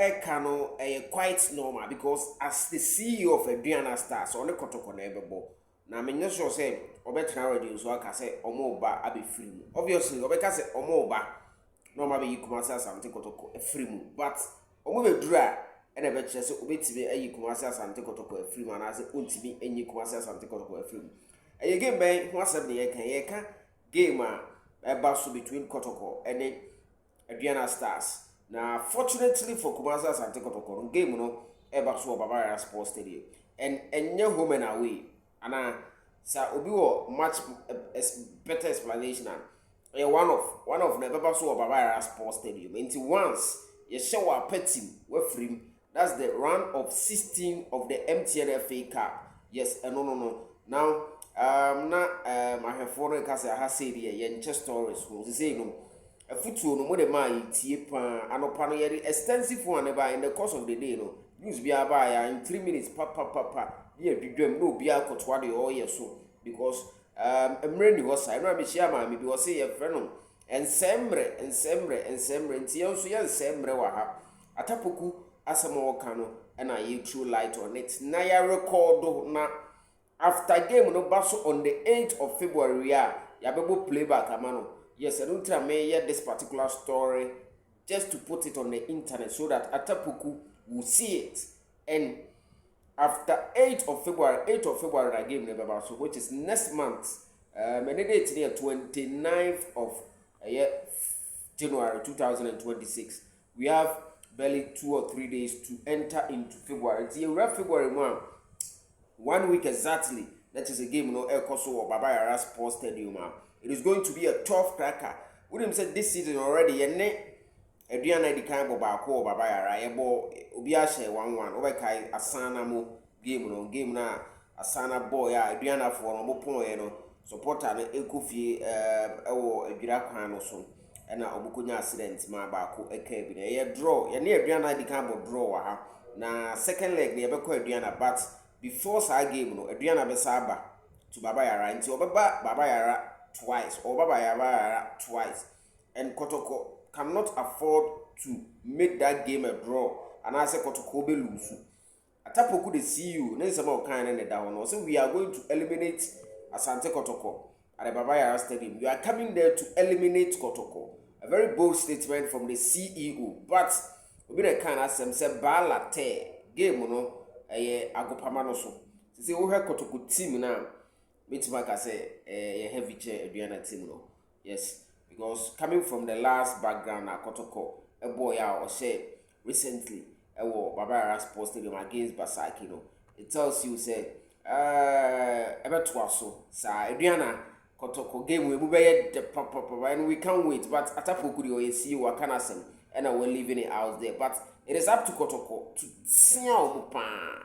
Ekano quite normal because as the CEO of Aduana Stars on the Kotoko Nebebo. Now I mean sure say Obetra radio so I can say Omoba abi free. Obviously Obeka say Omoba normally you Kumasi something Kotoko a free but Omobe dra and a betcha say Obetime a Kumasi something Kotoko a free man as a Untibi and you Kumasi something Kotoko a free. And you game by what's up the Eka game a battle between Kotoko and then Aduana Stars. Now, fortunately for Kumasi and Kotoko, game no ever so Bavaria Sports Stadium and your home and away. And sir Obiwo much better explanation. One of the ever so Bavaria Sports Stadium. Until once you show a pet team we're free. That's the round of 16 of the MTNFA Cup. Yes, no. Now, I have foreign case I have said here, yen chest stories. Who's saying a football no more than my tip and upon a extensive one in the course of the day. No, use be a buyer in 3 minutes. Papa. Yeah, you dream no be a cotwadi or yes, so because I'm ready was I know be shama, maybe was say a friend and sembre and Tion so yan sembre waha. Atta Poku as a more cano and I you true light on it. Naya record na. After game no basso on the 8th of February, Yabebo playback amano. Yes, I don't tell me this particular story just to put it on the internet so that Atta Poku will see it. And after 8th of February, that game never basso, which is next month. And the date here 29th of January 2026. We have barely 2 or 3 days to enter into February. It's February 1 week exactly. That is a game no El Coso or Baba Sports Stadium. It is going to be a tough cracker. William said this season already. Yenne Aduana di kind of Bako Baba Yara Ebo Ubiashe 1-1. Obekai Asana mo game na Asana boy Aduana for no point supporter no Ekufi ewo Edwira so na obukonya accident ma Bako eke bi na ye draw. Yenne Aduana di kind of draw ha. Na second leg na yebeko Aduana but before that game, no, Aduana Besaba to Baba Yara until Baba Yara twice or Baba Yara twice, and Kotoko cannot afford to make that game a draw. And I say Kotoko be lose. Atta Poku the CEO, then some more kind and down. So we are going to eliminate Asante Kotoko at the Baba Yara Stadium. You are coming there to eliminate Kotoko. A very bold statement from the CEO, but we be the kind of say bala te game, no. Agopamano so. See, we have Kotoko team now. Mitimaka say a heavy chair Aduana team no. Yes, because coming from the last background at Kotoko, a boy or say recently, Baba Sports Stadium against Basaki no. It tells you say ever twice so. Aduana Kotoko game we be the papa and we can't wait. But Atta Poku you see what can I say, and I will leaving it out there. But it is up to Kotoko to see how